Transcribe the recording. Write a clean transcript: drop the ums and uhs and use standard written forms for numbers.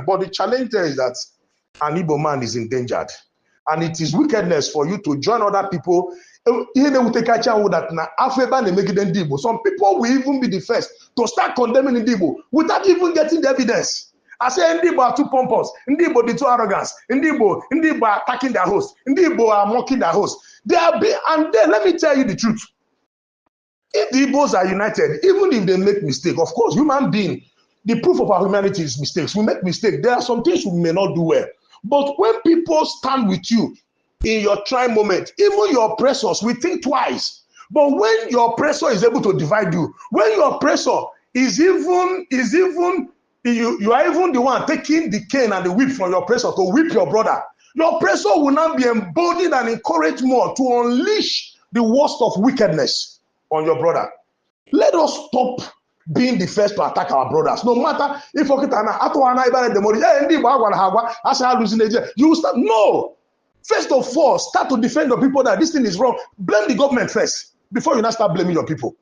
But the challenge there is that an Igbo man is endangered. And it is wickedness for you to join other people. Some people will even be the first to start condemning Ndigbo without even getting the evidence. I say Ndigbo are too pompous, Ndigbo are too arrogant, Ndigbo are attacking their host, Ndigbo are mocking their host. They are being, and then let me tell you the truth. If the Igbos are united, even if they make mistakes, of course, human being, the proof of our humanity is mistakes. We make mistakes. There are some things we may not do well. But when people stand with you in your trying moment, even your oppressors, we think twice. But when your oppressor is able to divide you, when your oppressor is even you are even the one taking the cane and the whip from your oppressor to whip your brother, your oppressor will now be emboldened and encouraged more to unleash the worst of wickedness on your brother. Let us stop being the first to attack our brothers. No matter if you will start. No. First of all, start to defend your people that this thing is wrong. Blame the government first before you now start blaming your people.